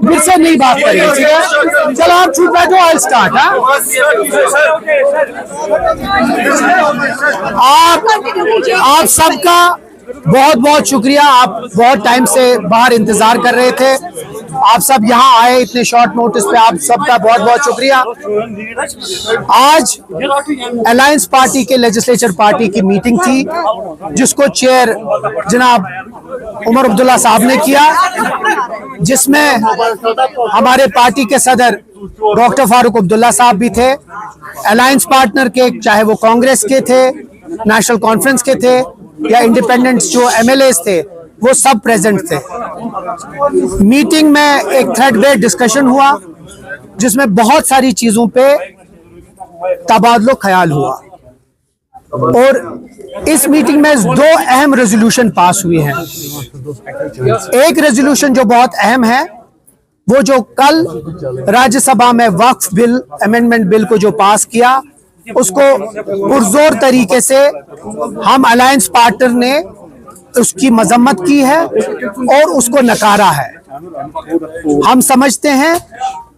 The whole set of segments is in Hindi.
फिर से नहीं बात करेंगे, ठीक है? चलो आप चुप बैठो, आई स्टार्ट। आप सबका बहुत बहुत शुक्रिया। आप बहुत टाइम से बाहर इंतजार कर रहे थे, आप सब यहाँ आए इतने शॉर्ट नोटिस पे, आप सबका बहुत बहुत शुक्रिया। आज अलायंस पार्टी के लेजिस्लेचर पार्टी की मीटिंग थी, जिसको चेयर जनाब उमर अब्दुल्ला साहब ने किया, जिसमें हमारे पार्टी के सदर डॉक्टर फारूक अब्दुल्ला साहब भी थे, अलायंस पार्टनर के, चाहे वो कांग्रेस के थे, नेशनल कॉन्फ्रेंस के थे या इंडिपेंडेंट जो एमएलए थे, वो सब प्रेजेंट थे। मीटिंग में एक थ्रेड बेस्ड डिस्कशन हुआ, जिसमें बहुत सारी चीजों पे तबादलो ख्याल हुआ, और इस मीटिंग में दो अहम रेजोल्यूशन पास हुए हैं। एक रेजोल्यूशन जो बहुत अहम है, वो जो कल राज्यसभा में वक्फ बिल अमेंडमेंट बिल को जो पास किया, उसको पुरजोर तरीके से हम अलायंस पार्टनर ने उसकी मजम्मत की है और उसको नकारा है। हम समझते हैं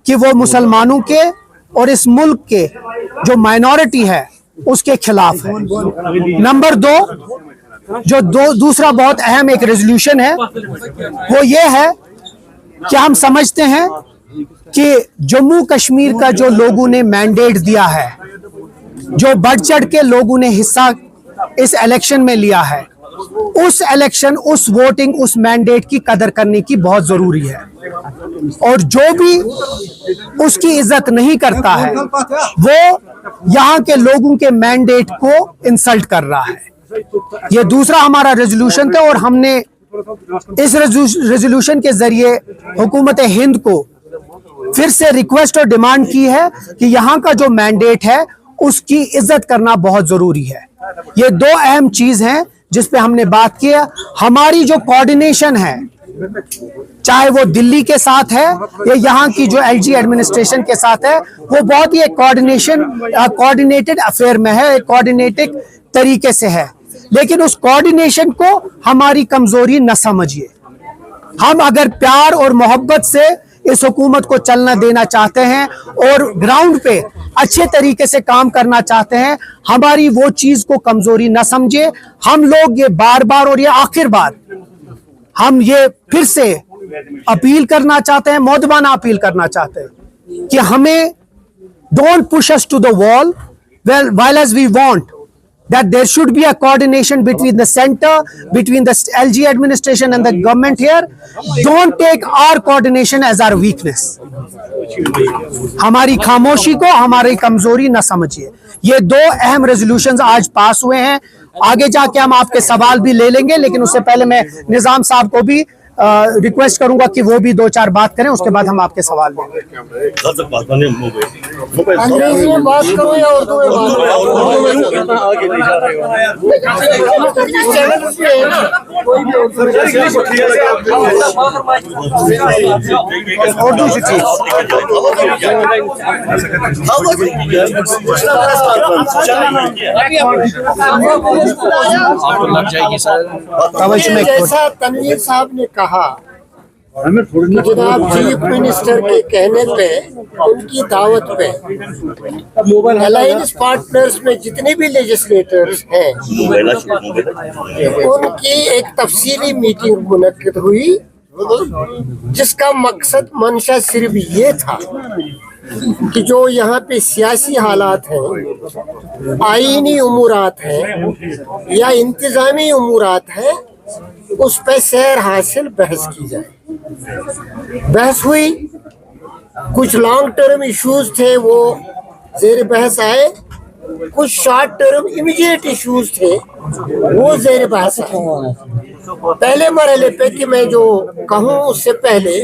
कि वो मुसलमानों के और इस मुल्क के जो माइनॉरिटी है उसके खिलाफ है। नंबर दो, दूसरा बहुत अहम एक रेजोल्यूशन है, वो ये है कि हम समझते हैं कि जम्मू कश्मीर का जो लोगों ने मैंडेट दिया है, जो बढ़ चढ़ के लोगों ने हिस्सा इस इलेक्शन में लिया है, उस इलेक्शन, उस वोटिंग, उस मैंडेट की कदर करने की बहुत जरूरी है। और जो भी उसकी इज्जत नहीं करता है, वो यहाँ के लोगों के मैंडेट को इंसल्ट कर रहा है। ये दूसरा हमारा रेजोल्यूशन था, और हमने इस रेजोल्यूशन के जरिए हुकूमत हिंद को फिर से रिक्वेस्ट और डिमांड की है कि यहाँ का जो मैंडेट है उसकी इज्जत करना बहुत जरूरी है। ये दो अहम चीज हैं जिस पे हमने बात किया। हमारी जो कोऑर्डिनेशन है, चाहे वो दिल्ली के साथ है या यहाँ की जो एलजी एडमिनिस्ट्रेशन के साथ है, वो बहुत ही एक कोऑर्डिनेटेड अफेयर में है, एक कोऑर्डिनेटेड तरीके से है। लेकिन उस कोऑर्डिनेशन को हमारी कमजोरी न समझिए। हम अगर प्यार और मोहब्बत से इस हुकूमत को चलना देना चाहते हैं और ग्राउंड पे अच्छे तरीके से काम करना चाहते हैं, हमारी वो चीज को कमजोरी न समझे। हम लोग ये बार बार और ये आखिर बार हम ये फिर से अपील करना चाहते हैं, मौदबाना अपील करना चाहते हैं कि हमें don't push us to the wall while as we want that there should be a coordination between the center, between the LG administration and the government here. Don't take our coordination as our weakness. हमारी खामोशी को हमारी कमजोरी न समझिए। ये दो अहम रेजोल्यूशंस आज पास हुए हैं। आगे जाके हम आपके सवाल भी ले लेंगे, लेकिन उससे पहले मैं निजाम साहब को भी रिक्वेस्ट करूंगा कि वो भी दो चार बात करें, उसके बाद हम आपके सवाल लेंगे। अंग्रेजी में बात करो या उर्दू में बात जैसा तनवीर साहब ने कहा कि जनाब चीफ मिनिस्टर के कहने पे, उनकी दावत पे अलायंस पार्टनर्स में जितने भी लेजिस्लेटर्स हैं, उनकी एक तफसीली मीटिंग मुनक्किद हुई, जिसका मकसद मंशा सिर्फ ये था कि जो यहाँ पे सियासी हालात हैं, आईनी उमूरात हैं या इंतजामी उमूरात हैं, उस पर सैर हासिल बहस की जाए। बहस हुई, कुछ लॉन्ग टर्म इश्यूज थे वो ज़ेर बहस आए, कुछ शॉर्ट टर्म इमीडिएट इश्यूज थे वो ज़ेर बहस आए। पहले मरहले पे कि मैं जो कहूँ उससे पहले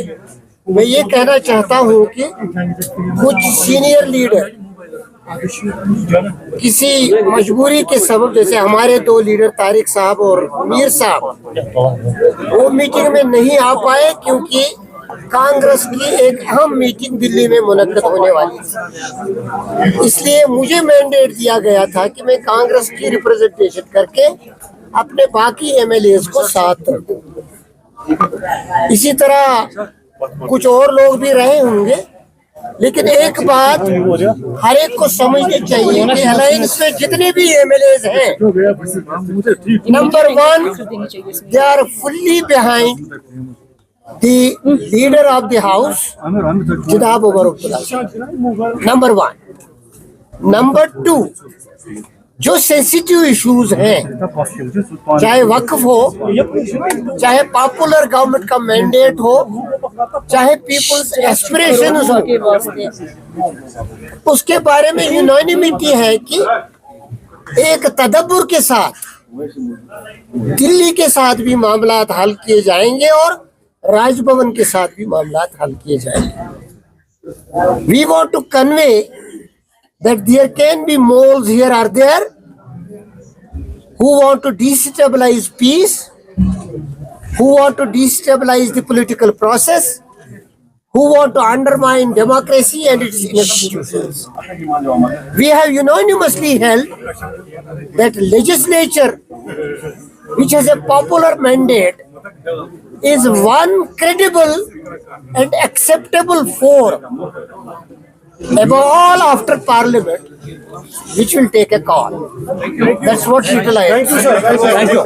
मैं ये कहना चाहता हूँ कि कुछ सीनियर लीडर किसी मजबूरी के सबब, जैसे हमारे दो लीडर तारिक साहब और मीर साहब, वो मीटिंग में नहीं आ पाए क्योंकि कांग्रेस की एक अहम मीटिंग दिल्ली में मुनक्कद होने वाली थी। इसलिए मुझे मैंडेट दिया गया था कि मैं कांग्रेस की रिप्रेजेंटेशन करके अपने बाकी एमएलएस को साथ रखूं। इसी तरह कुछ और लोग भी रहे होंगे, लेकिन एक बात हर एक को समझनी चाहिए कि अलायंस में जितने भी एमएलएज हैं, number 1, they are fully behind the leader of the house जनाब उमर अब्दुल्ला, नंबर 1। नंबर 2, जो सेंसिटिव इश्यूज हैं, चाहे वक्फ हो, चाहे पॉपुलर गवर्नमेंट का मैंडेट हो, चाहे पीपल्स एस्पिरेशन हो, उसके बारे में यूनानिमिटी है कि एक तदब्बुर के साथ दिल्ली के साथ भी मामलात हल किए जाएंगे और राजभवन के साथ भी मामलात हल किए जाएंगे। We want to convey that there can be moles here or there who want to destabilize peace, who want to destabilize the political process, who want to undermine democracy and its institutions. We have unanimously held that legislature, which has a popular mandate, is one credible and acceptable forum above all after parliament, which will take a call. That's what utilize. Thank you, sir. Thank you.